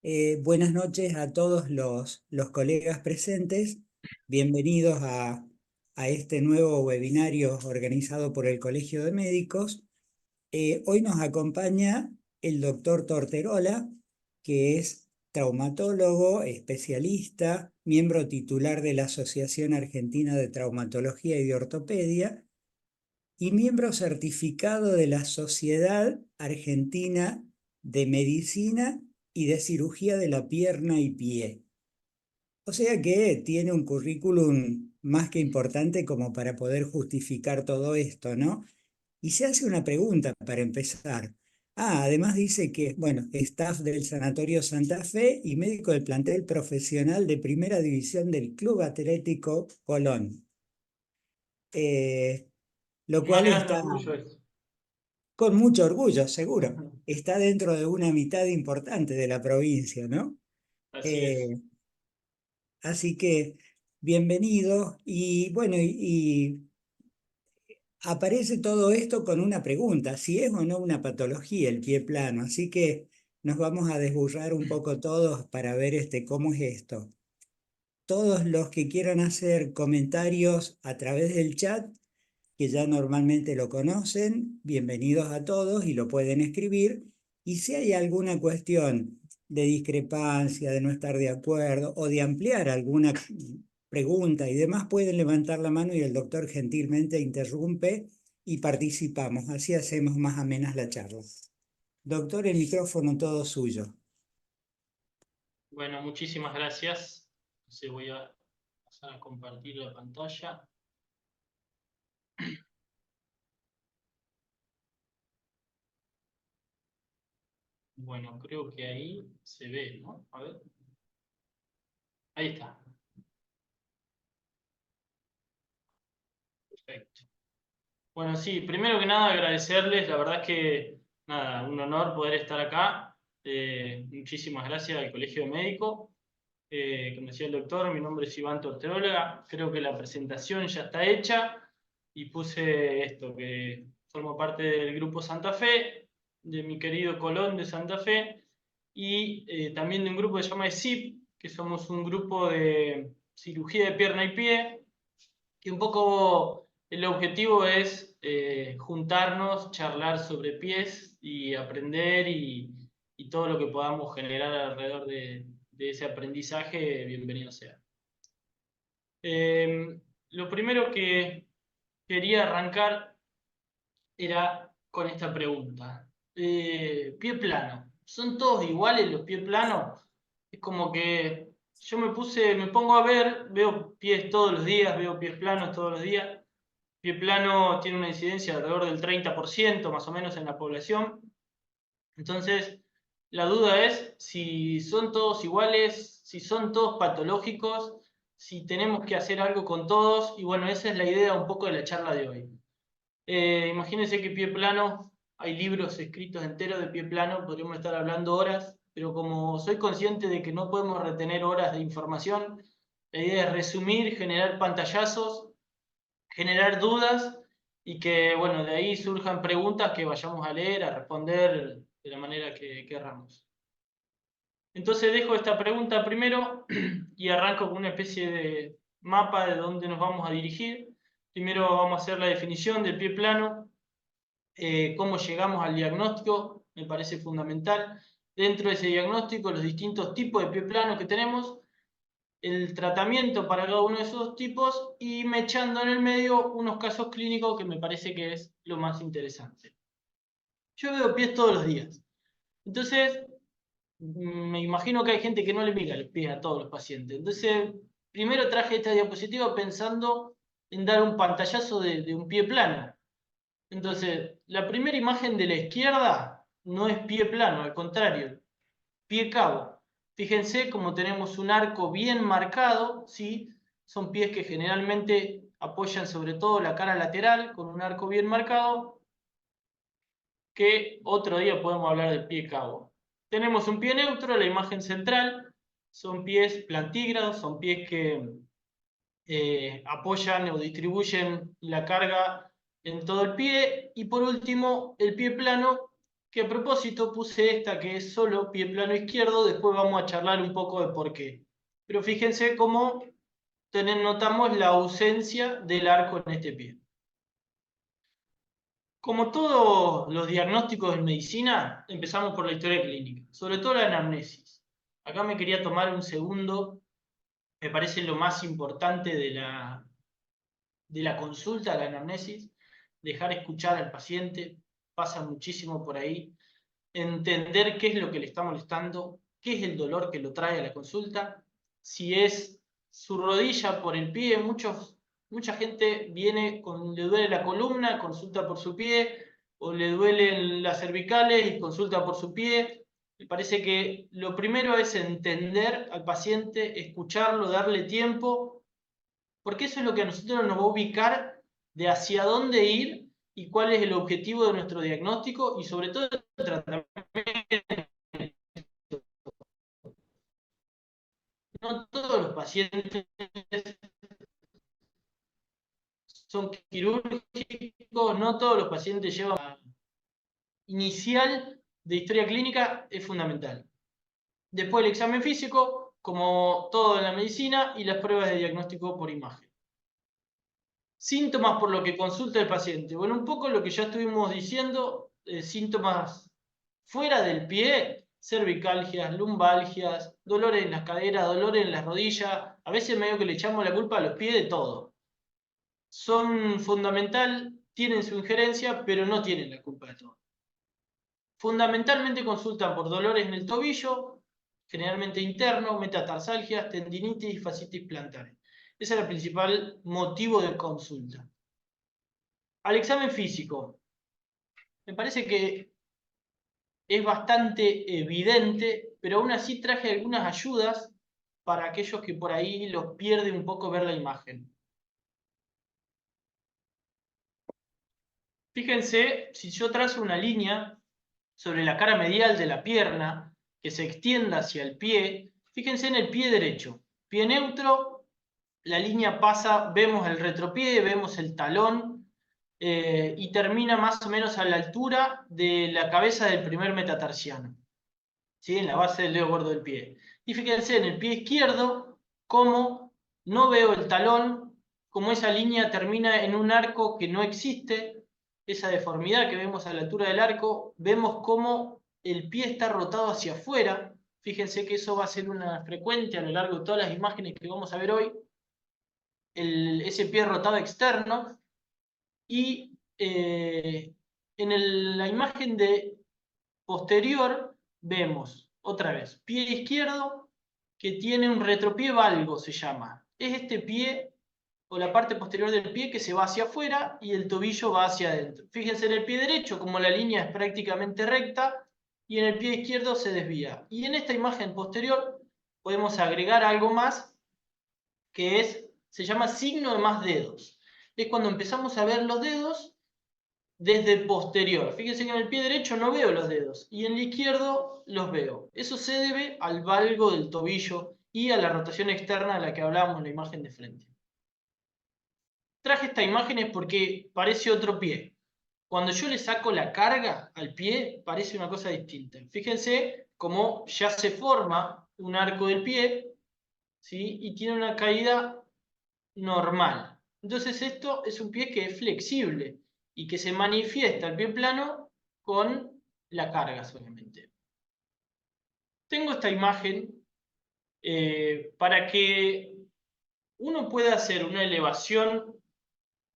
Buenas noches a todos los colegas presentes. Bienvenidos a este nuevo webinario organizado por el Colegio de Médicos. Hoy nos acompaña el doctor Torterola, que es traumatólogo, especialista, miembro titular de la Asociación Argentina de Traumatología y de Ortopedia y miembro certificado de la Sociedad Argentina de Medicina y de Cirugía de la Pierna y Pie. O sea que tiene un currículum más que importante como para poder justificar todo esto, ¿no? Y se hace una pregunta para empezar. Además dice que, bueno, staff del Sanatorio Santa Fe y médico del plantel profesional de Primera División del Club Atlético Colón. Eh, lo Más cual grande está orgullo es. con mucho orgullo, seguro. Está dentro de una mitad importante de la provincia, ¿no? Así es. Eh, Así que bienvenido. Y bueno, y aparece todo esto con una pregunta, si es o no una patología el pie plano. Así que nos vamos a desburrar un poco todos para ver cómo es esto. Todos los que quieran hacer comentarios a través del chat, que ya normalmente lo conocen, bienvenidos a todos y lo pueden escribir. Y si hay alguna cuestión de discrepancia, de no estar de acuerdo o de ampliar alguna pregunta y demás, pueden levantar la mano y el doctor gentilmente interrumpe y participamos. Así hacemos más amenas la charla. Doctor, el micrófono todo suyo. Bueno, muchísimas gracias. Entonces voy a pasar a compartir la pantalla. Bueno, creo que ahí se ve, ¿no? A ver. Ahí está. Perfecto. Bueno, sí, primero que nada agradecerles. La verdad es que, nada, un honor poder estar acá. Muchísimas gracias al Colegio de Médicos. Como decía el doctor, mi nombre es Iván Torterola. Creo que la presentación ya está hecha y puse esto, que formo parte del grupo Santa Fe, de mi querido Colón de Santa Fe, y también de un grupo que se llama ESIP, que somos un grupo de cirugía de pierna y pie, que un poco el objetivo es juntarnos, charlar sobre pies y aprender y todo lo que podamos generar alrededor de ese aprendizaje, bienvenido sea. Lo primero que quería arrancar era con esta pregunta. Pie plano. ¿Son todos iguales los pies planos? Es como que yo me pongo a ver, veo pies todos los días, veo pies planos todos los días. Pie plano tiene una incidencia alrededor del 30% más o menos en la población. Entonces, la duda es si son todos iguales, si son todos patológicos, si tenemos que hacer algo con todos. Y bueno, esa es la idea un poco de la charla de hoy. Imagínense que pie plano, hay libros escritos enteros de pie plano, podríamos estar hablando horas, pero como soy consciente de que no podemos retener horas de información, la idea es resumir, generar pantallazos, generar dudas y que, bueno, de ahí surjan preguntas que vayamos a leer, a responder de la manera que querramos. Entonces dejo esta pregunta primero y arranco con una especie de mapa de dónde nos vamos a dirigir. Primero vamos a hacer la definición del pie plano, cómo llegamos al diagnóstico, me parece fundamental. Dentro de ese diagnóstico, los distintos tipos de pie plano que tenemos, el tratamiento para cada uno de esos tipos y mechando en el medio unos casos clínicos que me parece que es lo más interesante. Yo veo pies todos los días. Entonces, me imagino que hay gente que no le mira los pies a todos los pacientes. Entonces, primero traje esta diapositiva pensando en dar un pantallazo de un pie plano. Entonces, la primera imagen de la izquierda no es pie plano, al contrario, pie cabo. Fíjense cómo tenemos un arco bien marcado, ¿sí? Son pies que generalmente apoyan sobre todo la cara lateral con un arco bien marcado, que otro día podemos hablar del pie cabo. Tenemos un pie neutro, la imagen central, son pies plantígrados, son pies que apoyan o distribuyen la carga en todo el pie. Y por último, el pie plano, que a propósito puse esta que es solo pie plano izquierdo, después vamos a charlar un poco de por qué. Pero fíjense cómo notamos la ausencia del arco en este pie. Como todos los diagnósticos en medicina, empezamos por la historia clínica, sobre todo la anamnesis. Acá me quería tomar un segundo, me parece lo más importante de la consulta, la anamnesis, dejar escuchar al paciente, pasa muchísimo por ahí, entender qué es lo que le está molestando, qué es el dolor que lo trae a la consulta, si es su rodilla por el pie, mucha gente viene le duele la columna, consulta por su pie, o le duelen las cervicales y consulta por su pie. Me parece que lo primero es entender al paciente, escucharlo, darle tiempo, porque eso es lo que a nosotros nos va a ubicar de hacia dónde ir y cuál es el objetivo de nuestro diagnóstico y sobre todo el tratamiento. No todos los pacientes son quirúrgicos, no todos los pacientes llevan inicial de historia clínica, es fundamental. Después el examen físico, como todo en la medicina, y las pruebas de diagnóstico por imagen. Síntomas por lo que consulta el paciente. Bueno, un poco lo que ya estuvimos diciendo, síntomas fuera del pie, cervicalgias, lumbalgias, dolores en las caderas, dolores en las rodillas. A veces medio que le echamos la culpa a los pies de todo. Son fundamental, tienen su injerencia, pero no tienen la culpa de todo. Fundamentalmente consultan por dolores en el tobillo, generalmente interno, metatarsalgias, tendinitis y fascitis plantares. Ese es el principal motivo de consulta. Al examen físico, me parece que es bastante evidente, pero aún así traje algunas ayudas para aquellos que por ahí los pierde un poco ver la imagen. Fíjense, si yo trazo una línea sobre la cara medial de la pierna que se extienda hacia el pie, fíjense en el pie derecho, pie neutro, la línea pasa, vemos el retropié, vemos el talón y termina más o menos a la altura de la cabeza del primer metatarsiano, ¿sí? En la base del dedo gordo del pie. Y fíjense en el pie izquierdo cómo no veo el talón, como esa línea termina en un arco que no existe, esa deformidad que vemos a la altura del arco, vemos cómo el pie está rotado hacia afuera. Fíjense que eso va a ser una frecuente a lo largo de todas las imágenes que vamos a ver hoy. Ese pie rotado externo. Y en la imagen de posterior vemos, otra vez, pie izquierdo que tiene un retropié valgo, se llama. Es este pie o la parte posterior del pie que se va hacia afuera y el tobillo va hacia adentro. Fíjense en el pie derecho como la línea es prácticamente recta y en el pie izquierdo se desvía. Y en esta imagen posterior podemos agregar algo más que se llama signo de más dedos. Es cuando empezamos a ver los dedos desde posterior. Fíjense que en el pie derecho no veo los dedos y en el izquierdo los veo. Eso se debe al valgo del tobillo y a la rotación externa de la que hablábamos en la imagen de frente. Traje esta imagen porque parece otro pie. Cuando yo le saco la carga al pie, parece una cosa distinta. Fíjense cómo ya se forma un arco del pie, ¿sí? Y tiene una caída normal. Entonces esto es un pie que es flexible y que se manifiesta el pie plano con la carga solamente. Tengo esta imagen para que uno pueda hacer una elevación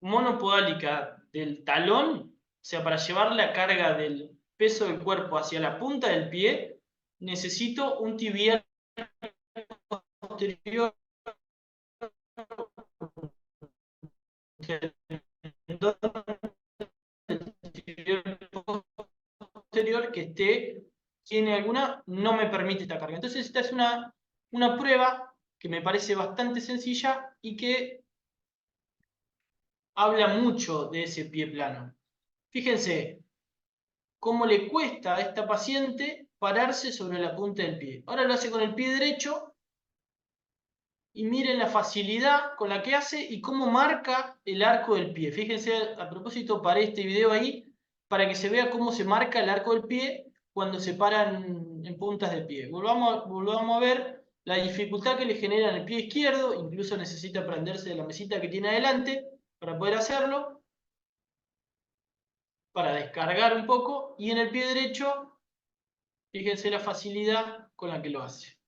monopodálica del talón, o sea, para llevar la carga del peso del cuerpo hacia la punta del pie, necesito un tibial posterior posterior que tiene alguna, no me permite esta carga. Entonces esta es una prueba que me parece bastante sencilla y que habla mucho de ese pie plano. Fíjense cómo le cuesta a esta paciente pararse sobre la punta del pie. Ahora lo hace con el pie derecho y miren la facilidad con la que hace y cómo marca el arco del pie. Fíjense, a propósito, para este video ahí, para que se vea cómo se marca el arco del pie cuando se paran en puntas del pie. Volvamos a ver la dificultad que le genera en el pie izquierdo, incluso necesita prenderse de la mesita que tiene adelante para poder hacerlo, para descargar un poco, y en el pie derecho, fíjense la facilidad con la que lo hace.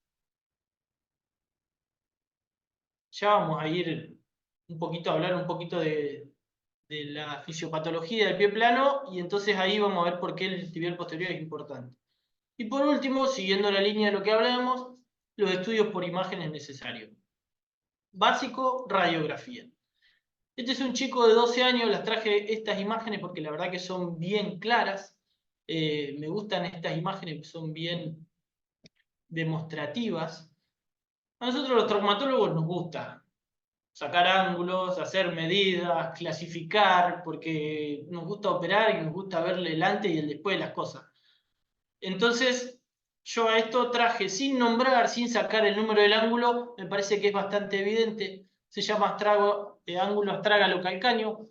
Ya vamos a ir un poquito a hablar un poquito de la fisiopatología del pie plano, y entonces ahí vamos a ver por qué el tibial posterior es importante. Y por último, siguiendo la línea de lo que hablamos, los estudios por imágenes necesarios. Básico, radiografía. Este es un chico de 12 años, las traje estas imágenes porque la verdad que son bien claras. Me gustan estas imágenes que son bien demostrativas. A nosotros los traumatólogos nos gusta sacar ángulos, hacer medidas, clasificar, porque nos gusta operar y nos gusta verle el antes y el después de las cosas. Entonces, yo a esto traje sin nombrar, sin sacar el número del ángulo, me parece que es bastante evidente. Se llama ángulo astrágalo calcáneo.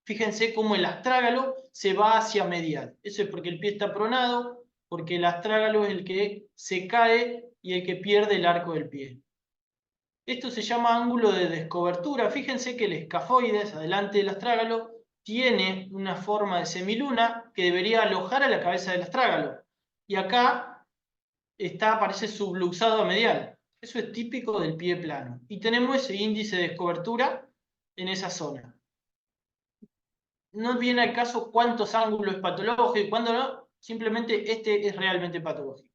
Fíjense cómo el astrágalo se va hacia medial. Eso es porque el pie está pronado, porque el astrágalo es el que se cae y el que pierde el arco del pie. Esto se llama ángulo de descobertura. Fíjense que el escafoides, adelante del astrágalo, tiene una forma de semiluna que debería alojar a la cabeza del astrágalo. Y acá parece subluxado a medial. Eso es típico del pie plano. Y tenemos ese índice de descobertura en esa zona. No viene al caso cuántos ángulos es patológico y cuándo no, simplemente este es realmente patológico.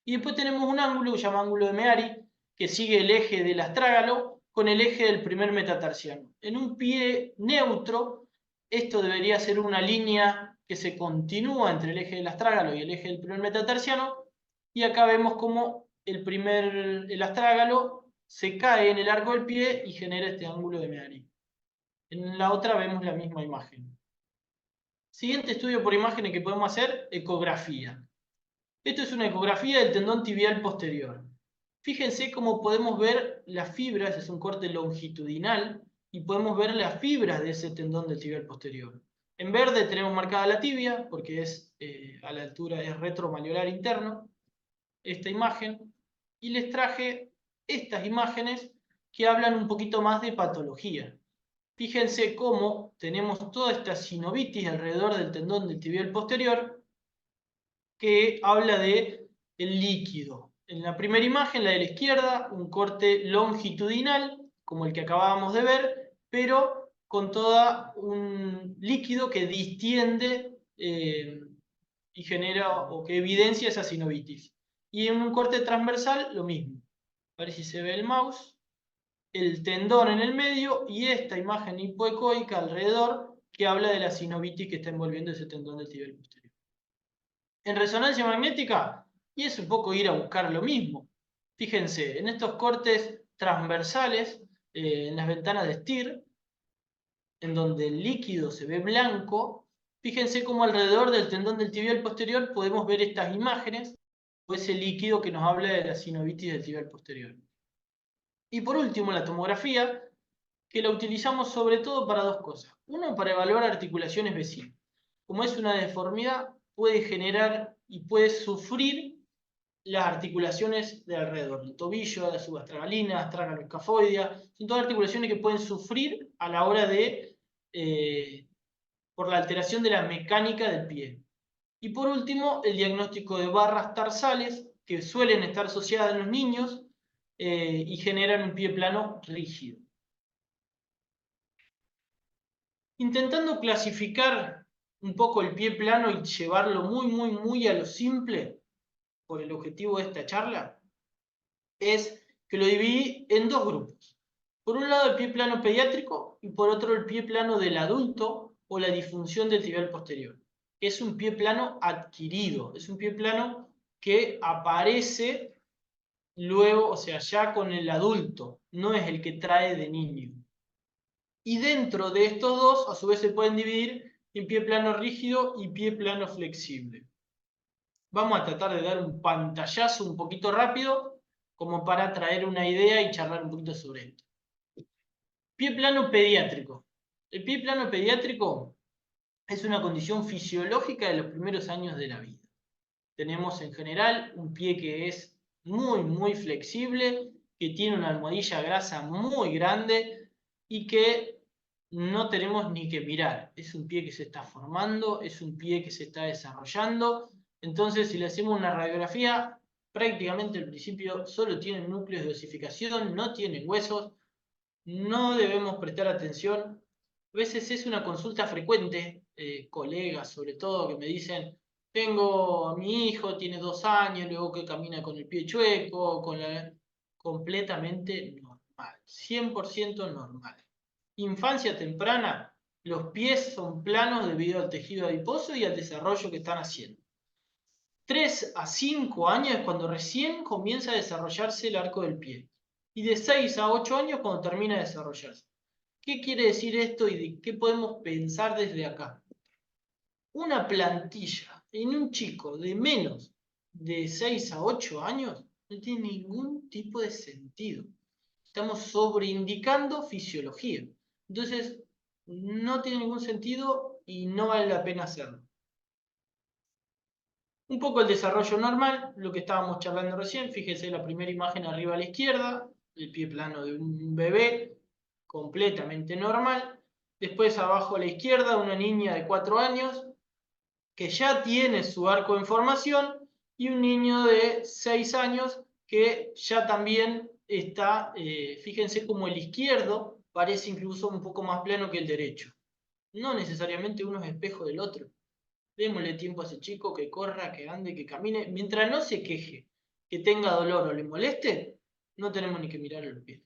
Y después tenemos un ángulo que se llama ángulo de Meari, que sigue el eje del astrágalo con el eje del primer metatarsiano. En un pie neutro, esto debería ser una línea que se continúa entre el eje del astrágalo y el eje del primer metatarsiano, y acá vemos cómo el astrágalo se cae en el arco del pie y genera este ángulo de Meari. En la otra vemos la misma imagen. Siguiente estudio por imágenes que podemos hacer, ecografía. Esto es una ecografía del tendón tibial posterior. Fíjense cómo podemos ver las fibras, es un corte longitudinal, y podemos ver las fibras de ese tendón del tibial posterior. En verde tenemos marcada la tibia, porque es a la altura, es retromalleolar interno, esta imagen, y les traje estas imágenes que hablan un poquito más de patología. Fíjense cómo tenemos toda esta sinovitis alrededor del tendón del tibial posterior, que habla de el líquido. En la primera imagen, la de la izquierda, un corte longitudinal, como el que acabábamos de ver, pero con todo un líquido que distiende y genera o que evidencia esa sinovitis. Y en un corte transversal, lo mismo. A ver si se ve el mouse. El tendón en el medio y esta imagen hipoecoica alrededor que habla de la sinovitis que está envolviendo ese tendón del tibial posterior. En resonancia magnética, y es un poco ir a buscar lo mismo. Fíjense, en estos cortes transversales, en las ventanas de Stir, en donde el líquido se ve blanco, fíjense cómo alrededor del tendón del tibial posterior podemos ver estas imágenes, o ese líquido que nos habla de la sinovitis del tibial posterior. Y por último, la tomografía, que la utilizamos sobre todo para dos cosas. Uno, para evaluar articulaciones vecinas. Como es una deformidad, puede generar y puede sufrir las articulaciones de alrededor, el tobillo, la subastragalina, astragaloescafoidea, son todas articulaciones que pueden sufrir a la hora de, por la alteración de la mecánica del pie. Y por último, el diagnóstico de barras tarsales, que suelen estar asociadas en los niños y generan un pie plano rígido. Intentando clasificar un poco el pie plano y llevarlo muy a lo simple, por el objetivo de esta charla, es que lo dividí en dos grupos. Por un lado el pie plano pediátrico y por otro el pie plano del adulto o la disfunción del tibial posterior. Es un pie plano adquirido, es un pie plano que aparece luego, o sea, ya con el adulto, no es el que trae de niño. Y dentro de estos dos, a su vez, se pueden dividir en pie plano rígido y pie plano flexible. Vamos a tratar de dar un pantallazo un poquito rápido, como para traer una idea y charlar un poquito sobre esto. Pie plano pediátrico. El pie plano pediátrico es una condición fisiológica de los primeros años de la vida. Tenemos en general un pie que es muy, muy flexible, que tiene una almohadilla grasa muy grande y que no tenemos ni que mirar. Es un pie que se está formando, es un pie que se está desarrollando. Entonces, si le hacemos una radiografía, prácticamente al principio solo tienen núcleos de osificación, no tienen huesos, no debemos prestar atención. A veces es una consulta frecuente, colegas sobre todo, que me dicen, tengo a mi hijo, tiene 2 años, luego que camina con el pie chueco, completamente normal, 100% normal. Infancia temprana, los pies son planos debido al tejido adiposo y al desarrollo que están haciendo. 3 a 5 años es cuando recién comienza a desarrollarse el arco del pie. Y de 6 a 8 años cuando termina de desarrollarse. ¿Qué quiere decir esto y de qué podemos pensar desde acá? Una plantilla en un chico de menos de 6 a 8 años no tiene ningún tipo de sentido. Estamos sobreindicando fisiología. Entonces, no tiene ningún sentido y no vale la pena hacerlo. Un poco el desarrollo normal, lo que estábamos charlando recién, fíjense la primera imagen arriba a la izquierda, el pie plano de un bebé, completamente normal. Después abajo a la izquierda, una niña de 4 años, que ya tiene su arco en formación, y un niño de 6 años que ya también está, fíjense como el izquierdo parece incluso un poco más plano que el derecho. No necesariamente uno es espejo del otro. Démosle tiempo a ese chico que corra, que ande, que camine. Mientras no se queje, que tenga dolor o le moleste, no tenemos ni que mirar los pies.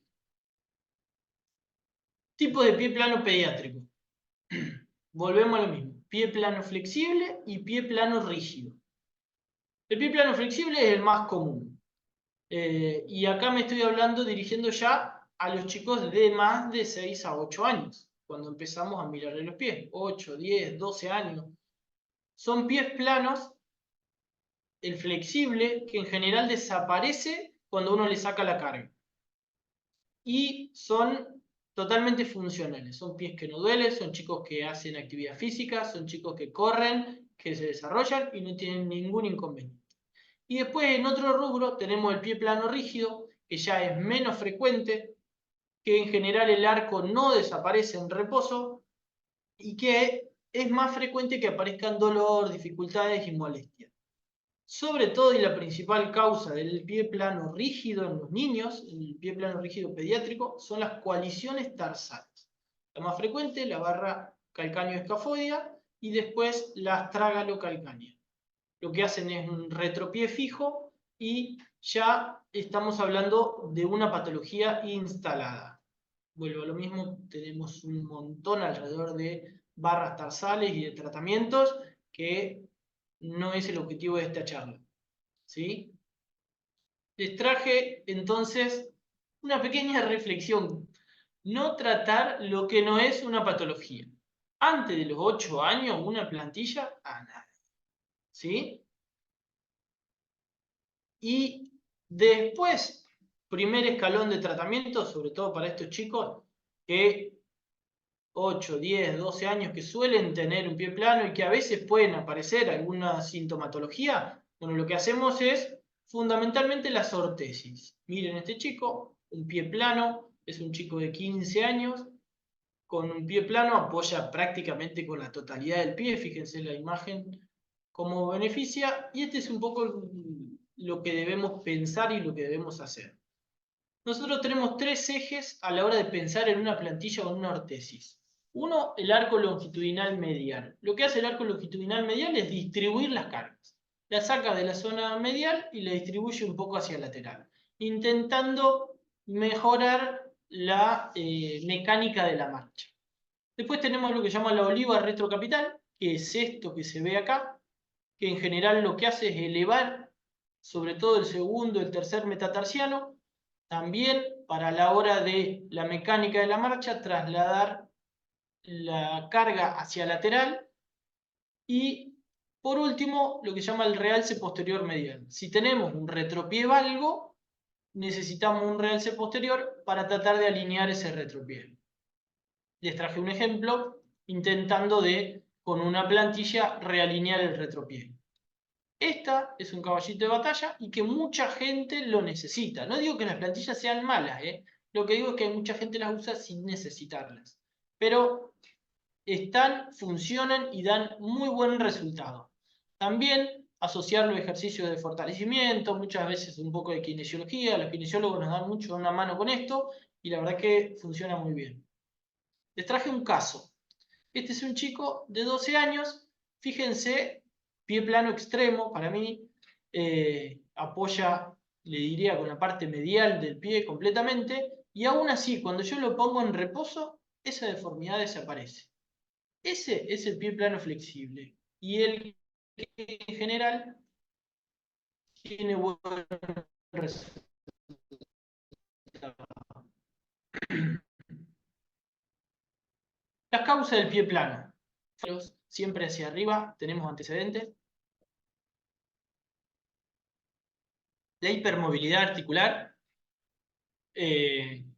Tipo de pie plano pediátrico. Volvemos a lo mismo. Pie plano flexible y pie plano rígido. El pie plano flexible es el más común. Y acá me estoy hablando, dirigiendo ya a los chicos de más de 6 a 8 años, cuando empezamos a mirarle los pies. 8, 10, 12 años. Son pies planos, el flexible, que en general desaparece cuando uno le saca la carga. Y son totalmente funcionales. Son pies que no duelen, son chicos que hacen actividad física, son chicos que corren, que se desarrollan y no tienen ningún inconveniente. Y después en otro rubro tenemos el pie plano rígido, que ya es menos frecuente, que en general el arco no desaparece en reposo y que es más frecuente que aparezcan dolor, dificultades y molestias. Sobre todo, y la principal causa del pie plano rígido en los niños, el pie plano rígido pediátrico, son las coaliciones tarsales. La más frecuente, la barra calcáneo-escafoidea, y después la astragalo-calcánea. Lo que hacen es un retropié fijo y ya estamos hablando de una patología instalada. Vuelvo a lo mismo, tenemos un montón alrededor de barras tarsales y de tratamientos que no es el objetivo de esta charla. ¿Sí? Les traje entonces una pequeña reflexión. No tratar lo que no es una patología. Antes de los 8 años, una plantilla, a nada. ¿Sí? Y después, primer escalón de tratamiento, sobre todo para estos chicos que 8, 10, 12 años que suelen tener un pie plano y que a veces pueden aparecer alguna sintomatología, bueno, lo que hacemos es fundamentalmente las ortesis. Miren este chico, un pie plano, es un chico de 15 años, con un pie plano apoya prácticamente con la totalidad del pie, fíjense la imagen cómo beneficia, y este es un poco lo que debemos pensar y lo que debemos hacer. Nosotros tenemos 3 ejes a la hora de pensar en una plantilla o en una ortesis. Uno, el arco longitudinal medial. Lo que hace el arco longitudinal medial es distribuir las cargas. La saca de la zona medial y la distribuye un poco hacia lateral, intentando mejorar la mecánica de la marcha. Después tenemos lo que se llama la oliva retrocapital, que es esto que se ve acá, que en general lo que hace es elevar, sobre todo el segundo y el tercer metatarsiano, también para la hora de la mecánica de la marcha, trasladar la carga hacia lateral. Y por último, lo que se llama el realce posterior medial. Si tenemos un retropié valgo, necesitamos un realce posterior para tratar de alinear ese retropié. Les traje un ejemplo intentando de con una plantilla realinear el retropié. Esta es un caballito de batalla y que mucha gente lo necesita. No digo que las plantillas sean malas, lo que digo es que mucha gente las usa sin necesitarlas. Pero funcionan y dan muy buen resultado. También asociar los ejercicios de fortalecimiento, muchas veces un poco de kinesiología. Los kinesiólogos nos dan mucho una mano con esto y la verdad que funciona muy bien. Les traje un caso. Este es un chico de 12 años, fíjense, pie plano extremo para mí, apoya, le diría, con la parte medial del pie completamente, y aún así, cuando yo lo pongo en reposo, esa deformidad desaparece. Ese es el pie plano flexible, y el que en general tiene buen resultado. Las causas del pie plano. Siempre hacia arriba, tenemos antecedentes. La hipermovilidad articular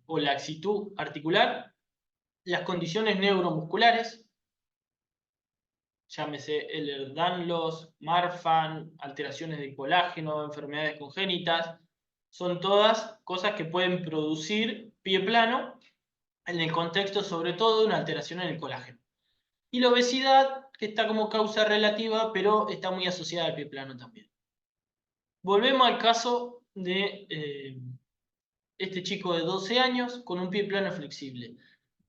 o laxitud articular, las condiciones neuromusculares, llámese Ehlers-Danlos, Marfan, alteraciones del colágeno, enfermedades congénitas, son todas cosas que pueden producir pie plano en el contexto sobre todo de una alteración en el colágeno. Y la obesidad, que está como causa relativa, pero está muy asociada al pie plano también. Volvemos al caso de este chico de 12 años con un pie plano flexible.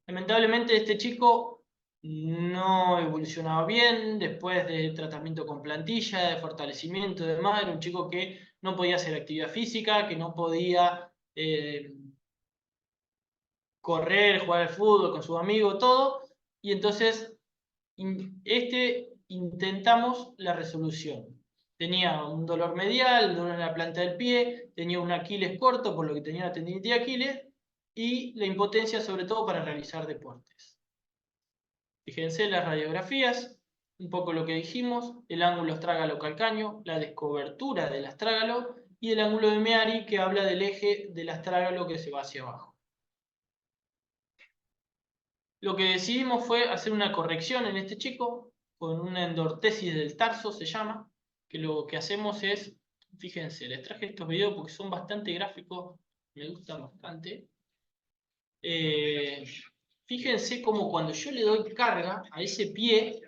Lamentablemente este chico no evolucionaba bien después de tratamiento con plantilla, de fortalecimiento y demás. Era un chico que no podía hacer actividad física, que no podía correr, jugar al fútbol con sus amigos, todo. Y entonces intentamos la resolución. Tenía un dolor medial, dolor en la planta del pie, tenía un Aquiles corto, por lo que tenía una tendinitis de Aquiles, y la impotencia sobre todo para realizar deportes. Fíjense las radiografías, un poco lo que dijimos, el ángulo astrágalo-calcáneo, la descobertura del astrágalo y el ángulo de Meari que habla del eje del astrágalo que se va hacia abajo. Lo que decidimos fue hacer una corrección en este chico con una endortesis del tarso, se llama, que lo que hacemos es, fíjense, les traje estos videos porque son bastante gráficos, me gustan bastante. Fíjense como cuando yo le doy carga a ese pie,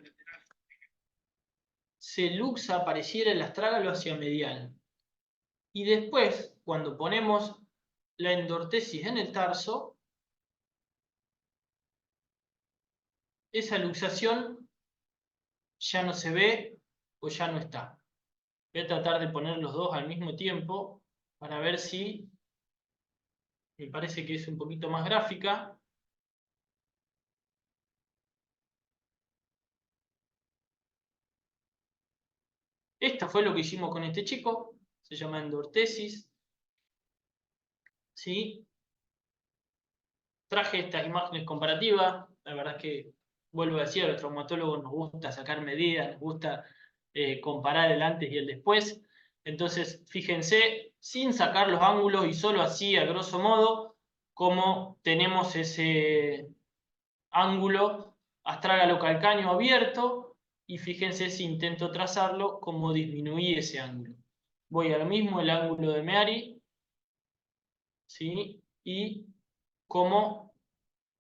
se luxa, pareciera el astrágalo hacia medial. Y después, cuando ponemos la endortesis en el tarso, esa luxación ya no se ve o ya no está. Voy a tratar de poner los dos al mismo tiempo para ver si me parece que es un poquito más gráfica. Esto fue lo que hicimos con este chico, se llama endortesis. ¿Sí? Traje estas imágenes comparativas, la verdad es que, vuelvo a decir, a los traumatólogos nos gusta sacar medidas, nos gusta comparar el antes y el después. Entonces, fíjense, sin sacar los ángulos y solo así, a grosso modo, cómo tenemos ese ángulo astrágalo-calcáneo abierto, y fíjense si intento trazarlo, cómo disminuí ese ángulo. Voy a lo mismo, el ángulo de Meari, ¿sí? Y cómo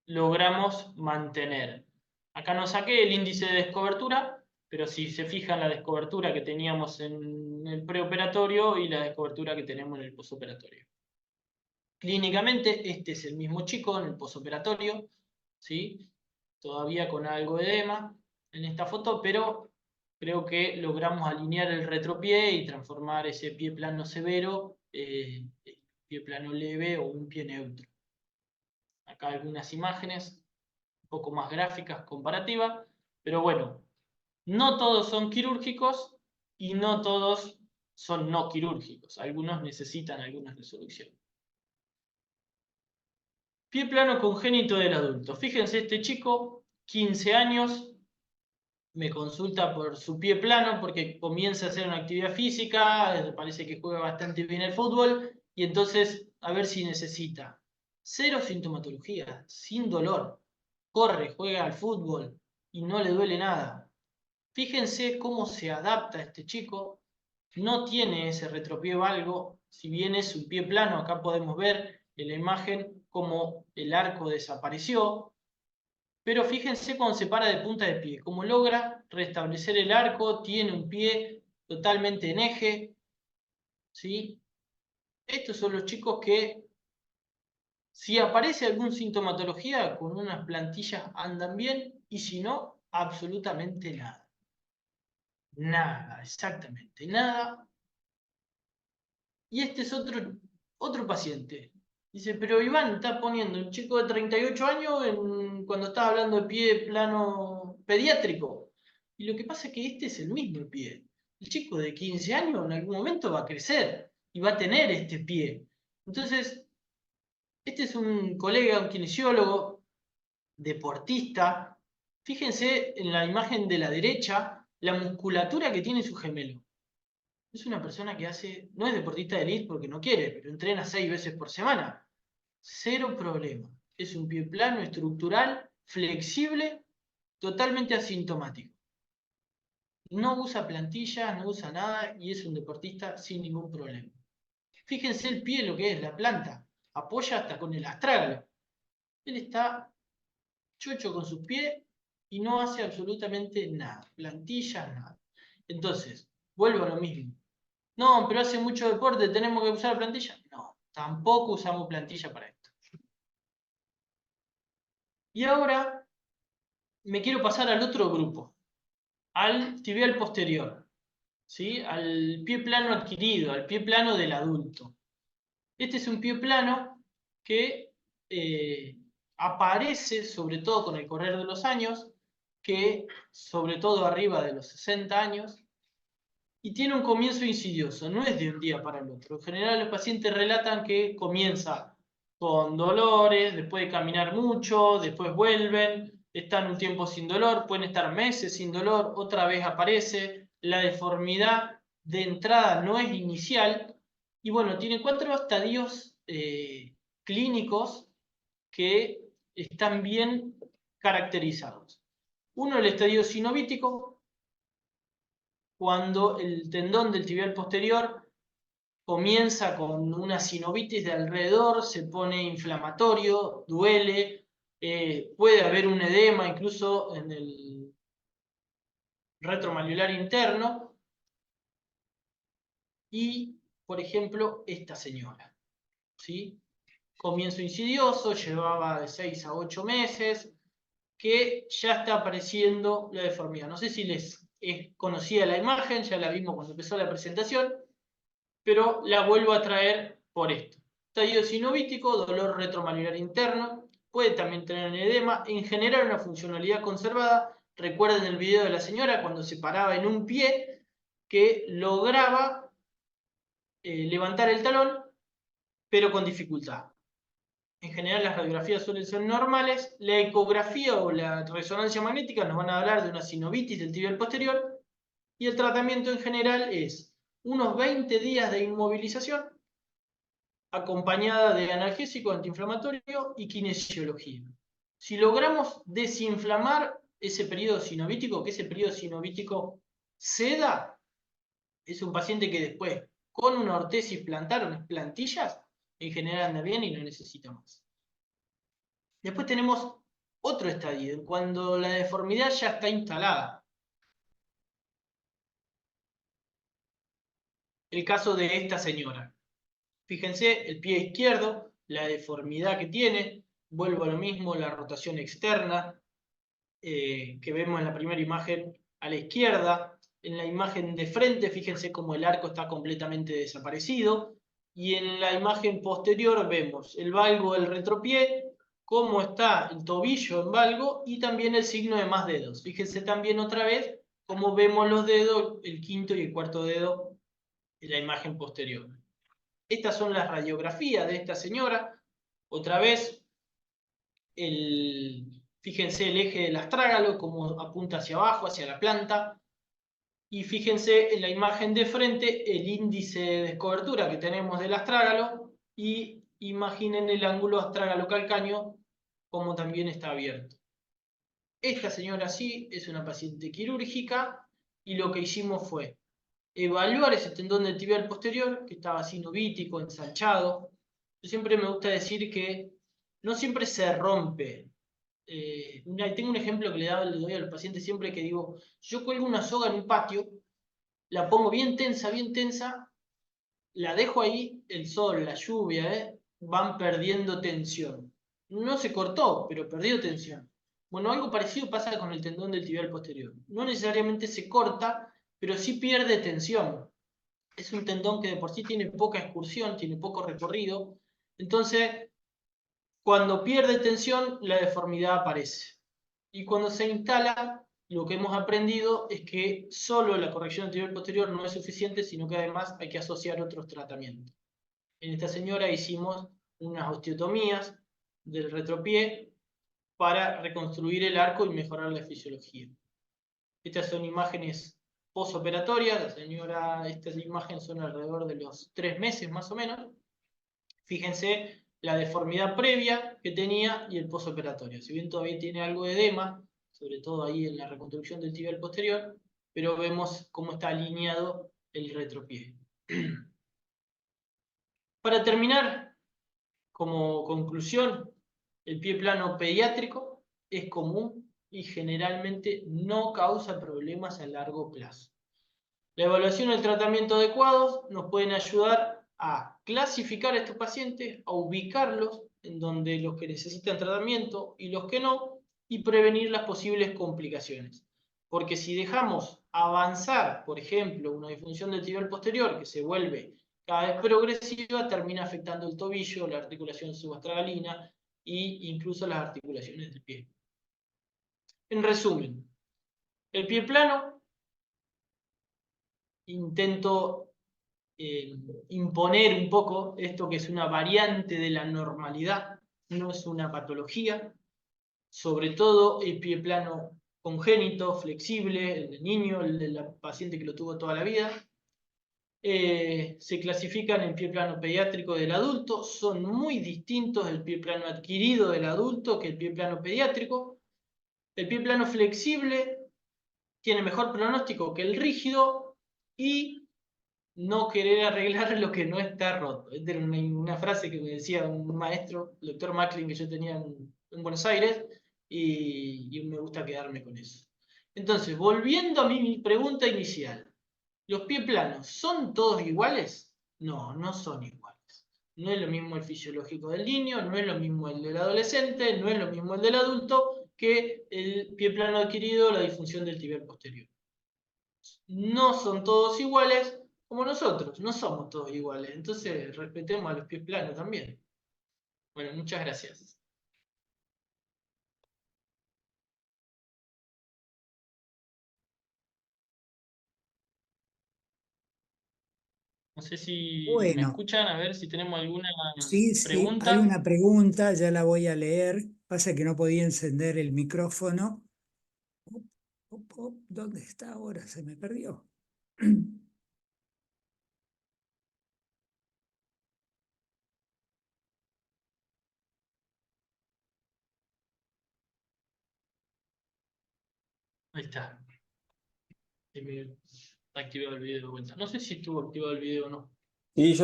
logramos mantener. Acá no saqué el índice de descobertura, pero si se fijan la descobertura que teníamos en el preoperatorio y la descobertura que tenemos en el posoperatorio. Clínicamente, este es el mismo chico en el posoperatorio, ¿sí? Todavía con algo de edema en esta foto, pero creo que logramos alinear el retropié y transformar ese pie plano severo en pie plano leve o un pie neutro. Acá algunas imágenes un poco más gráficas, comparativas, pero bueno, no todos son quirúrgicos y no todos son no quirúrgicos. Algunos necesitan alguna resolución. Pie plano congénito del adulto. Fíjense, este chico, 15 años, me consulta por su pie plano porque comienza a hacer una actividad física, parece que juega bastante bien el fútbol, y entonces a ver si necesita. Cero sintomatología, sin dolor. Corre, juega al fútbol y no le duele nada. Fíjense cómo se adapta este chico. No tiene ese retropié valgo, si bien es un pie plano, acá podemos ver en la imagen cómo el arco desapareció, pero fíjense cuando se para de punta de pie, cómo logra restablecer el arco, tiene un pie totalmente en eje, ¿sí? Estos son los chicos que, si aparece alguna sintomatología, con unas plantillas andan bien, y si no, absolutamente nada. Nada, exactamente nada. Y este es otro paciente. Dice, pero Iván, está poniendo un chico de 38 años cuando estás hablando de pie plano pediátrico. Y lo que pasa es que este es el mismo pie. El chico de 15 años en algún momento va a crecer y va a tener este pie. Entonces, este es un colega, un kinesiólogo, deportista. Fíjense en la imagen de la derecha, la musculatura que tiene su gemelo. Es una persona que no es deportista de elite porque no quiere, pero entrena 6 veces por semana. Cero problema. Es un pie plano, estructural, flexible, totalmente asintomático. No usa plantillas, no usa nada y es un deportista sin ningún problema. Fíjense el pie, lo que es la planta. Apoya hasta con el astrágalo. Él está chocho con sus pies y no hace absolutamente nada. Plantillas, nada. Entonces, vuelvo a lo mismo. No, pero hace mucho deporte, ¿tenemos que usar plantilla? No, tampoco usamos plantilla para esto. Y ahora me quiero pasar al otro grupo, al tibial posterior, ¿sí? Al pie plano adquirido, al pie plano del adulto. Este es un pie plano que aparece sobre todo con el correr de los años, que sobre todo arriba de los 60 años, y tiene un comienzo insidioso, no es de un día para el otro. En general los pacientes relatan que comienza con dolores, después de caminar mucho, después vuelven, están un tiempo sin dolor, pueden estar meses sin dolor, otra vez aparece, la deformidad de entrada no es inicial, y bueno, tiene 4 estadios clínicos que están bien caracterizados. Uno, el estadio sinovítico, cuando el tendón del tibial posterior comienza con una sinovitis de alrededor, se pone inflamatorio, duele, puede haber un edema incluso en el retromalleolar interno, y, por ejemplo, esta señora, ¿sí? Comienzo insidioso, llevaba de 6 a 8 meses, que ya está apareciendo la deformidad. No sé si les es conocida la imagen, ya la vimos cuando empezó la presentación, pero la vuelvo a traer por esto. Estadio sinovítico, dolor retromalleolar interno, puede también tener un edema, en general una funcionalidad conservada. Recuerden el video de la señora cuando se paraba en un pie que lograba levantar el talón, pero con dificultad. En general las radiografías suelen ser normales, la ecografía o la resonancia magnética nos van a hablar de una sinovitis del tibial posterior, y el tratamiento en general es unos 20 días de inmovilización acompañada de analgésico, antiinflamatorio y kinesiología. Si logramos desinflamar ese periodo sinovítico, que ese periodo sinovítico ceda, es un paciente que después, con una ortesis plantar, unas plantillas, en general anda bien y no necesita más. Después tenemos otro estadio, cuando la deformidad ya está instalada. El caso de esta señora. Fíjense, el pie izquierdo, la deformidad que tiene, vuelvo a lo mismo, la rotación externa, que vemos en la primera imagen a la izquierda. En la imagen de frente, fíjense cómo el arco está completamente desaparecido. Y en la imagen posterior vemos el valgo del retropié, cómo está el tobillo en valgo y también el signo de más dedos. Fíjense también otra vez cómo vemos los dedos, el quinto y el cuarto dedo en la imagen posterior. Estas son las radiografías de esta señora. Otra vez, fíjense el eje del astrágalo, como apunta hacia abajo, hacia la planta. Y fíjense en la imagen de frente el índice de descobertura que tenemos del astrágalo. Y imaginen el ángulo astrágalo-calcáneo, como también está abierto. Esta señora sí es una paciente quirúrgica y lo que hicimos fue evaluar ese tendón del tibial posterior, que estaba sinovítico, ensanchado. Yo siempre me gusta decir que no siempre se rompe. Tengo un ejemplo que le doy a los pacientes siempre que digo, yo cuelgo una soga en un patio, la pongo bien tensa, la dejo ahí, el sol, la lluvia, van perdiendo tensión. No se cortó, pero perdió tensión. Bueno, algo parecido pasa con el tendón del tibial posterior. No necesariamente se corta, pero sí pierde tensión. Es un tendón que de por sí tiene poca excursión, tiene poco recorrido. Entonces, cuando pierde tensión, la deformidad aparece. Y cuando se instala, lo que hemos aprendido es que solo la corrección anterior posterior no es suficiente, sino que además hay que asociar otros tratamientos. En esta señora hicimos unas osteotomías del retropié para reconstruir el arco y mejorar la fisiología. Estas son imágenes posoperatorias. La señora, estas imágenes son alrededor de los 3 meses más o menos. Fíjense la deformidad previa que tenía y el posoperatorio. Si bien todavía tiene algo de edema, sobre todo ahí en la reconstrucción del tibial posterior, pero vemos cómo está alineado el retropié. Para terminar, como conclusión, el pie plano pediátrico es común y generalmente no causa problemas a largo plazo. La evaluación y el tratamiento adecuados nos pueden ayudar a clasificar a estos pacientes, a ubicarlos en donde los que necesitan tratamiento y los que no, y prevenir las posibles complicaciones. Porque si dejamos avanzar, por ejemplo, una disfunción del tibial posterior que se vuelve cada vez progresiva, termina afectando el tobillo, la articulación subastragalina e incluso las articulaciones del pie. En resumen, el pie plano intento imponer un poco esto que es una variante de la normalidad, no es una patología, sobre todo el pie plano congénito, flexible, el del niño, el de la paciente que lo tuvo toda la vida. Se clasifican en pie plano pediátrico del adulto, son muy distintos el pie plano adquirido del adulto que el pie plano pediátrico. El pie plano flexible tiene mejor pronóstico que el rígido y no querer arreglar lo que no está roto. Esta era una frase que me decía un maestro, el doctor Macklin, que yo tenía en Buenos Aires, y me gusta quedarme con eso. Entonces, volviendo a mi pregunta inicial, ¿los pies planos son todos iguales? No, no son iguales. No es lo mismo el fisiológico del niño, no es lo mismo el del adolescente, no es lo mismo el del adulto que el pie plano adquirido, la disfunción del tibial posterior. No son todos iguales como nosotros, no somos todos iguales. Entonces respetemos a los pies planos también. Bueno, muchas gracias. No sé si me Bueno, escuchan, a ver si tenemos alguna sí, sí, hay pregunta. una pregunta, ya la voy a leer. Pasa que no podía encender el micrófono. Op, ¿dónde está ahora? Se me perdió. Ahí está. Se me activado el video de vuelta. No sé si estuvo activado el video o no. Sí,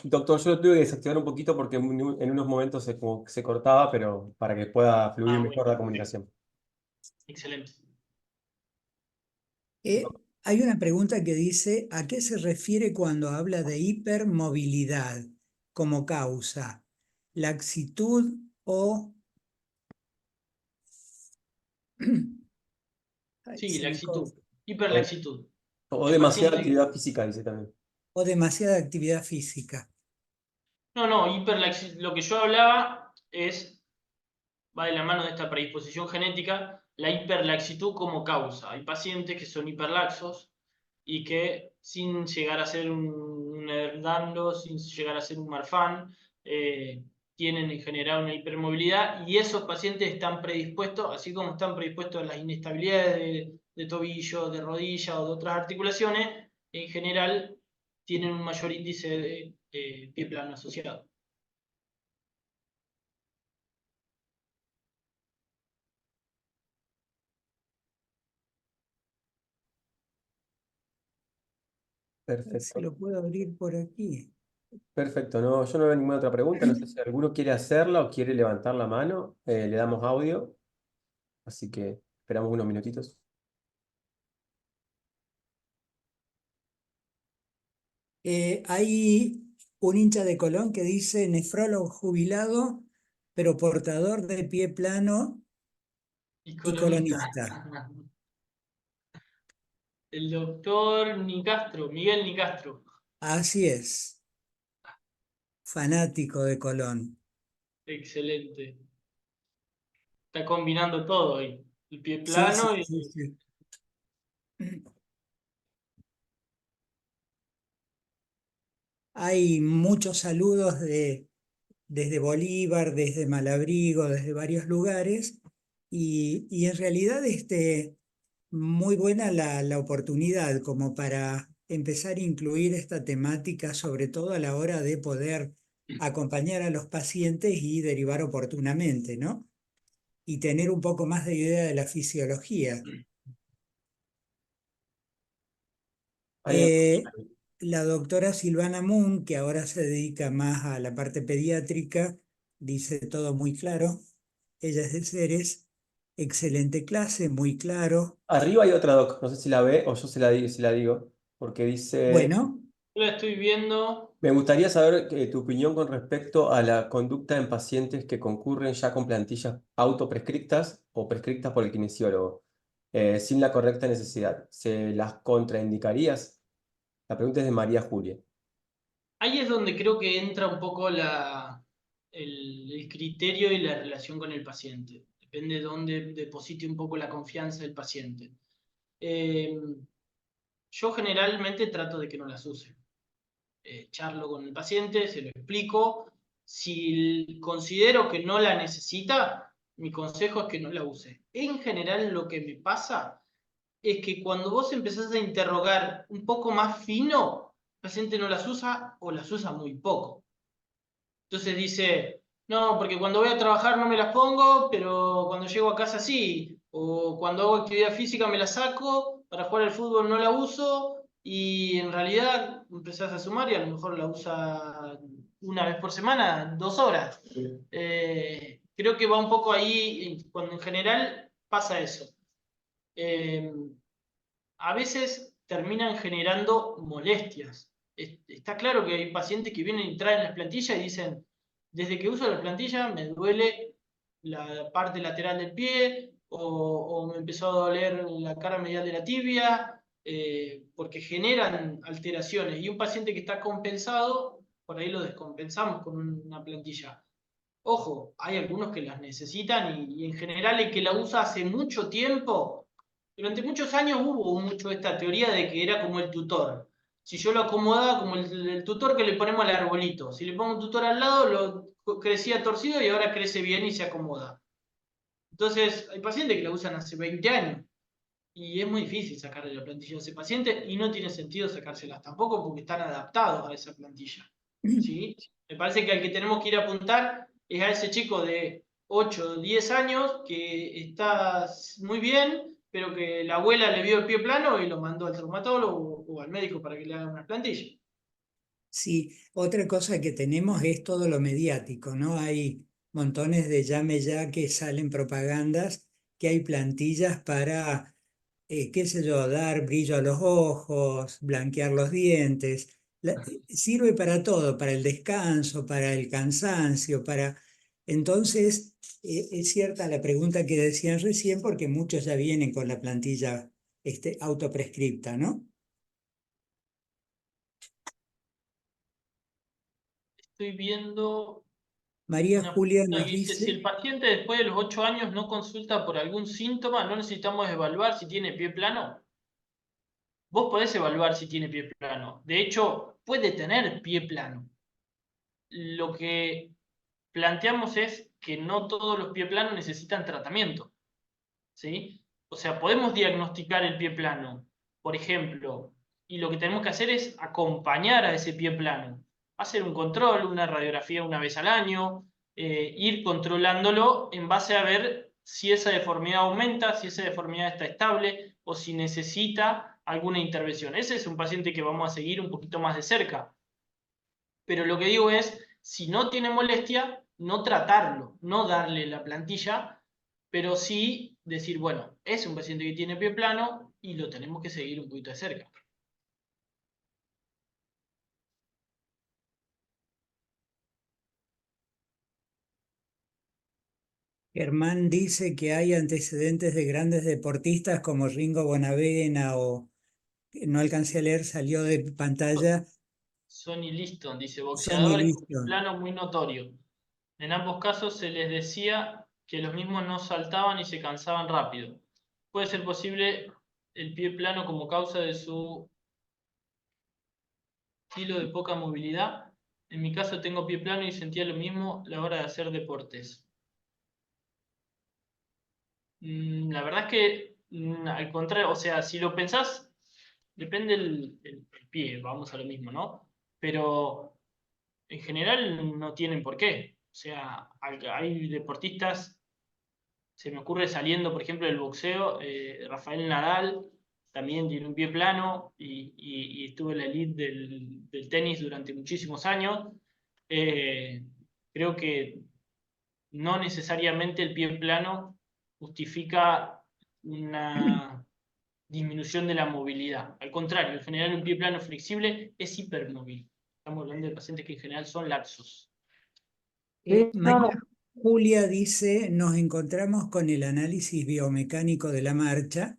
doctor, yo lo tuve que desactivar un poquito porque en unos momentos como que se cortaba, pero para que pueda fluir Ah, bueno, mejor la perfecto. comunicación. Excelente. Hay una pregunta que dice, ¿a qué se refiere cuando habla de hipermovilidad como causa? ¿Laxitud o... Ay, Sí, se me laxitud. corta. O, Hiperlaxitud. o El demasiada paciente. actividad física, dice también. O demasiada actividad física. No, no, lo que yo hablaba es, va de la mano de esta predisposición genética, la hiperlaxitud como causa. Hay pacientes que son hiperlaxos y que sin llegar a ser un Erdando, sin llegar a ser un Marfan, tienen en general una hipermovilidad y esos pacientes están predispuestos, así como están predispuestos a las inestabilidades de tobillo, de rodilla o de otras articulaciones, en general tienen un mayor índice de pie plano asociado. A ver si Perfecto. lo puedo abrir por aquí. Perfecto. No, yo no veo ninguna otra pregunta. No sé si alguno quiere hacerla o quiere levantar la mano. Le damos audio. Así que esperamos unos minutitos. Hay un hincha de Colón que dice nefrólogo jubilado, pero portador de pie plano Y y colonista. colonista. El doctor Nicastro, Miguel Nicastro. Así es, fanático de Colón. Excelente. Está combinando todo hoy. El pie Sí, sí, plano y... sí, sí. Hay muchos saludos desde Bolívar, desde Malabrigo, desde varios lugares, y en realidad muy buena la oportunidad como para empezar a incluir esta temática, sobre todo a la hora de poder acompañar a los pacientes y derivar oportunamente, ¿no? Y tener un poco más de idea de la fisiología. Ahí- Eh, la doctora Silvana Moon, que ahora se dedica más a la parte pediátrica, dice todo muy claro. Ella es de Ceres, excelente clase, muy claro. Arriba hay otra doc. No sé si la ve o yo si la digo. Porque dice. Bueno, Yo la estoy viendo. Me gustaría saber tu opinión con respecto a la conducta en pacientes que concurren ya con plantillas autoprescriptas o prescriptas por el kinesiólogo, sin la correcta necesidad. ¿Se las contraindicarías? La pregunta es de María Julia. Ahí es donde creo que entra un poco el criterio y la relación con el paciente. Depende de dónde deposite un poco la confianza del paciente. Eh, yo generalmente trato de que no las use. Charlo con el paciente, se lo explico. Si considero que no la necesita, mi consejo es que no la use. En general, lo que me pasa es que cuando vos empezás a interrogar un poco más fino, el paciente no las usa o las usa muy poco. Entonces dice, no, porque cuando voy a trabajar no me las pongo, pero cuando llego a casa sí. O cuando hago actividad física me la saco, para jugar al fútbol no la uso, y en realidad empezás a sumar y a lo mejor la usa una vez por semana, 2 horas. Creo que va un poco ahí, cuando en general pasa eso. Eh, a veces terminan generando molestias. Está claro que hay pacientes que vienen y traen las plantillas y dicen, desde que uso la plantilla me duele la parte lateral del pie o me empezó a doler la cara medial de la tibia, porque generan alteraciones. Y un paciente que está compensado, por ahí lo descompensamos con una plantilla. Ojo, hay algunos que las necesitan y en general el que la usa hace mucho tiempo, durante muchos años hubo mucho esta teoría de que era como el tutor. Si yo lo acomodaba como el tutor que le ponemos al arbolito, si le pongo un tutor al lado, crecía torcido y ahora crece bien y se acomoda. Entonces, hay pacientes que la usan hace 20 años y es muy difícil sacarle la plantilla a ese paciente y no tiene sentido sacárselas tampoco porque están adaptados a esa plantilla. ¿Sí? Me parece que al que tenemos que ir a apuntar es a ese chico de 8 o 10 años que está muy bien, pero que la abuela le vio el pie plano y lo mandó al traumatólogo o al médico para que le haga una plantilla. sí, otra cosa que tenemos es todo lo mediático, ¿no? Hay montones de llame ya que salen propagandas, que hay plantillas para, qué sé yo, dar brillo a los ojos, blanquear los dientes. Sirve para todo, para el descanso, para el cansancio, para... Entonces, es cierta la pregunta que decían recién, porque muchos ya vienen con la plantilla autoprescripta, ¿no? Estoy viendo María una Julia pregunta que nos dice, si dice... el paciente después de los 8 años no consulta por algún síntoma, ¿no necesitamos evaluar si tiene pie plano? Vos podés evaluar si tiene pie plano. De hecho, puede tener pie plano. Lo que planteamos es que no todos los pie planos necesitan tratamiento, ¿sí? O sea, podemos diagnosticar el pie plano, por ejemplo, y lo que tenemos que hacer es acompañar a ese pie plano, hacer un control, una radiografía una vez al año, ir controlándolo en base a ver si esa deformidad aumenta, si esa deformidad está estable o si necesita alguna intervención. Ese es un paciente que vamos a seguir un poquito más de cerca. Pero lo que digo es, si no tiene molestia, no tratarlo, no darle la plantilla, pero sí decir, bueno, es un paciente que tiene pie plano y lo tenemos que seguir un poquito de cerca. Germán dice que hay antecedentes de grandes deportistas como Ringo Bonavena o no alcancé a leer, salió de pantalla Sonny Liston dice, Sonny boxeadores con pie Liston. plano muy notorio. En ambos casos se les decía que los mismos no saltaban y se cansaban rápido. Puede ser posible el pie plano como causa de su estilo de poca movilidad. En mi caso tengo pie plano y sentía lo mismo a la hora de hacer deportes. La verdad es que, al contrario, o sea, si lo pensás, depende el pie, vamos a lo mismo, ¿no? Pero en general no tienen por qué. O sea, hay deportistas, se me ocurre saliendo, por ejemplo, del boxeo, Rafael Nadal también tiene un pie plano y estuvo en la elite del tenis durante muchísimos años. Eh, Creo que no necesariamente el pie plano justifica una disminución de la movilidad. Al contrario, en general un pie plano flexible es hipermóvil. Estamos hablando de pacientes que en general son laxos. María Julia dice, nos encontramos con el análisis biomecánico de la marcha,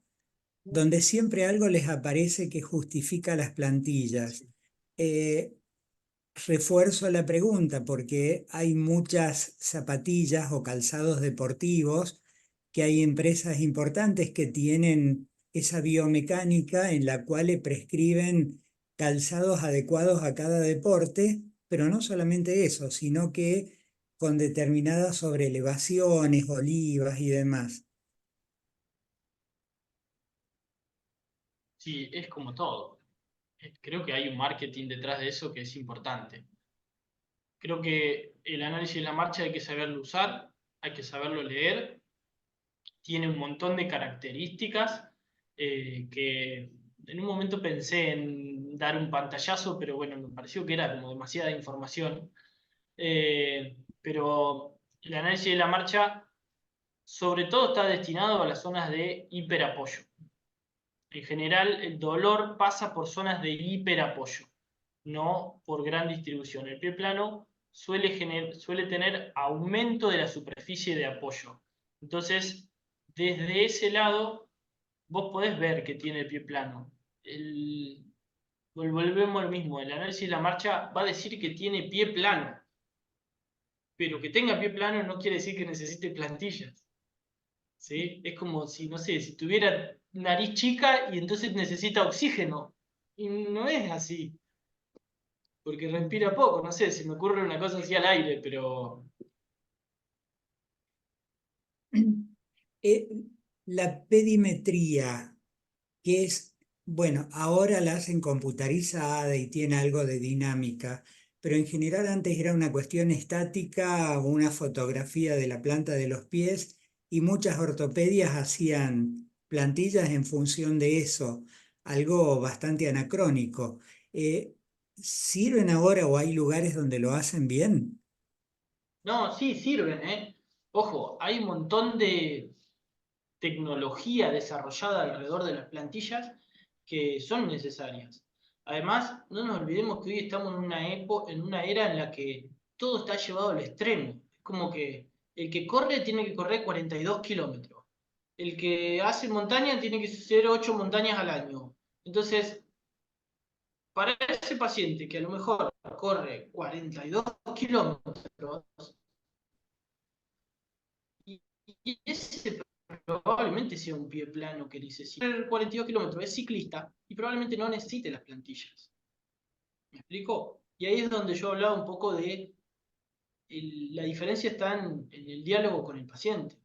donde siempre algo les aparece que justifica las plantillas. Eh, Refuerzo la pregunta porque hay muchas zapatillas o calzados deportivos que hay empresas importantes que tienen esa biomecánica en la cual le prescriben calzados adecuados a cada deporte, pero no solamente eso, sino que con determinadas sobrelevaciones, olivas y demás. Sí, es como todo. Creo que hay un marketing detrás de eso que es importante. Creo que el análisis de la marcha hay que saberlo usar, hay que saberlo leer, tiene un montón de características que en un momento pensé en dar un pantallazo, pero bueno, me pareció que era como demasiada información. Pero el análisis de la marcha sobre todo está destinado a las zonas de hiperapoyo. En general, el dolor pasa por zonas de hiperapoyo, no por gran distribución. El pie plano suele tener aumento de la superficie de apoyo. Entonces, desde ese lado, vos podés ver que tiene el pie plano. Volvemos al mismo, el análisis de la marcha va a decir que tiene pie plano, pero que tenga pie plano no quiere decir que necesite plantillas. ¿Sí? Es como si, no sé, si tuviera nariz chica y entonces necesita oxígeno. Y no es así, porque respira poco, no sé, se me ocurre una cosa así al aire, pero Eh, la pedimetría, que es, bueno, ahora la hacen computarizada y tiene algo de dinámica, pero en general antes era una cuestión estática, una fotografía de la planta de los pies y muchas ortopedias hacían plantillas en función de eso, algo bastante anacrónico. ¿Sirven ahora o hay lugares donde lo hacen bien? no, sí sirven, ¿eh? Ojo, hay un montón de tecnología desarrollada alrededor de las plantillas que son necesarias. Además, no nos olvidemos que hoy estamos en una era en la que todo está llevado al extremo. Es como que el que corre tiene que correr 42 kilómetros. El que hace montaña tiene que hacer 8 montañas al año. Entonces, para ese paciente que a lo mejor corre 42 kilómetros, y ese probablemente sea un pie plano que necesita 42 kilómetros, es ciclista y probablemente no necesite las plantillas. ¿Me explico? Y ahí es donde yo hablaba un poco de la diferencia está en el diálogo con el paciente,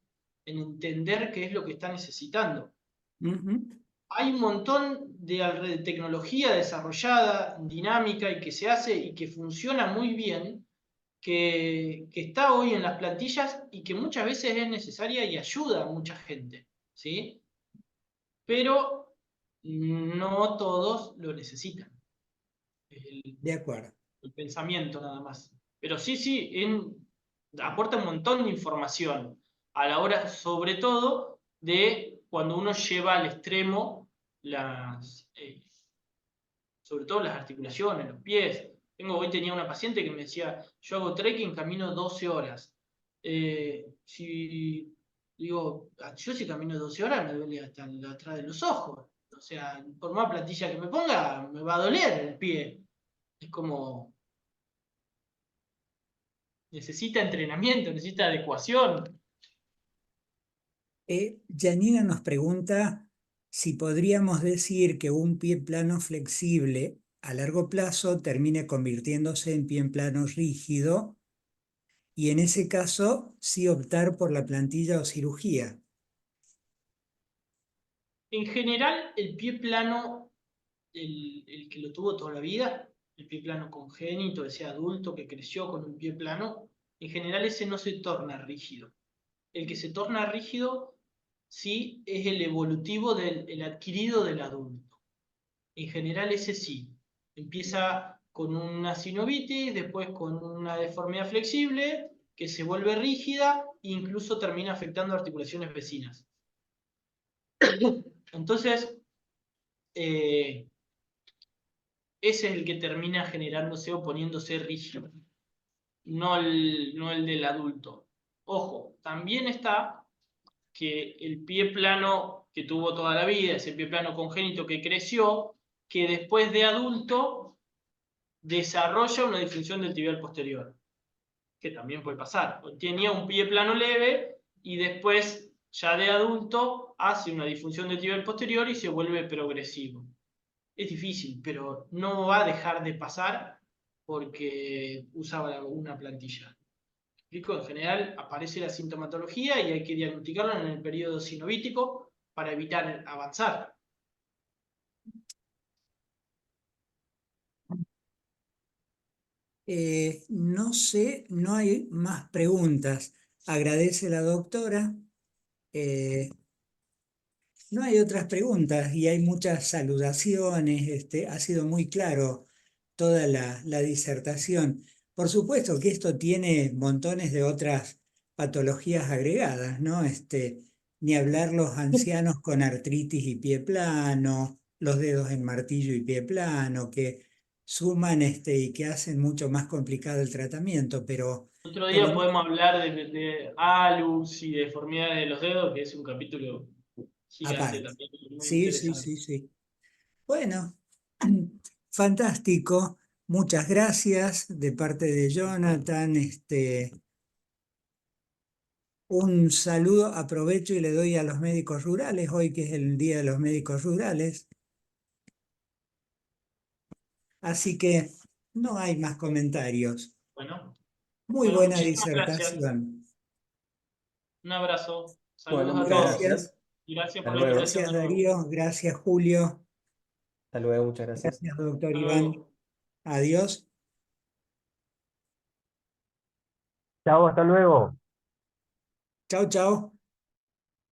en entender qué es lo que está necesitando. Ujú. Hay un montón de tecnología desarrollada, dinámica y que se hace y que funciona muy bien, que está hoy en las plantillas y que muchas veces es necesaria y ayuda a mucha gente, ¿sí? Pero no todos lo necesitan. De acuerdo. El pensamiento nada más. Pero sí, aporta un montón de información a la hora, sobre todo, de cuando uno lleva al extremo sobre todo las articulaciones, los pies. Hoy tenía una paciente que me decía, yo hago trekking, camino 12 horas. Yo si camino 12 horas me duele hasta atrás de los ojos. O sea, por más plantilla que me ponga, me va a doler el pie. Es como, necesita entrenamiento, necesita adecuación. Janina nos pregunta si podríamos decir que un pie plano flexible a largo plazo termine convirtiéndose en pie plano rígido y en ese caso sí optar por la plantilla o cirugía. En general, el pie plano, el que lo tuvo toda la vida, el pie plano congénito, ese adulto que creció con un pie plano, en general ese no se torna rígido. El que se torna rígido sí es el evolutivo el adquirido del adulto. En general ese sí. Empieza con una sinovitis, después con una deformidad flexible, que se vuelve rígida e incluso termina afectando articulaciones vecinas. Entonces, ese es el que termina generándose o poniéndose rígido, no el del adulto. Ojo, también está que el pie plano que tuvo toda la vida, ese pie plano congénito que creció, que después de adulto desarrolla una disfunción del tibial posterior, que también puede pasar. Tenía un pie plano leve y después, ya de adulto, hace una disfunción del tibial posterior y se vuelve progresivo. Es difícil, pero no va a dejar de pasar porque usaba una plantilla. ¿Explico? En general aparece la sintomatología y hay que diagnosticarla en el periodo sinovítico para evitar avanzar. No sé, no hay más preguntas. Agradece la doctora. No hay otras preguntas y hay muchas saludaciones. Ha sido muy claro toda la disertación. Por supuesto que esto tiene montones de otras patologías agregadas, ¿no? Ni hablar los ancianos con artritis y pie plano, los dedos en martillo y pie plano, que suman y que hacen mucho más complicado el tratamiento, pero Otro por lo día podemos hablar de alus y deformidades de los dedos, que es un capítulo gigante aparte. también, muy Sí, sí, interesante. sí, sí. Bueno, fantástico. Muchas gracias de parte de Jonathan. Un saludo, aprovecho y le doy a los médicos rurales, hoy que es el Día de los Médicos Rurales. Así que no hay más comentarios. Bueno, Muy buena muchísimas gracias. disertación. Un abrazo. Bueno, Saludos a muchas todos. Gracias. gracias. Y gracias Hasta por la luego. invitación Gracias de nuevo. Darío, gracias Julio, Hasta luego, muchas gracias. gracias doctor Hasta Iván. luego. Adiós. Chao, hasta luego. Chao, chao.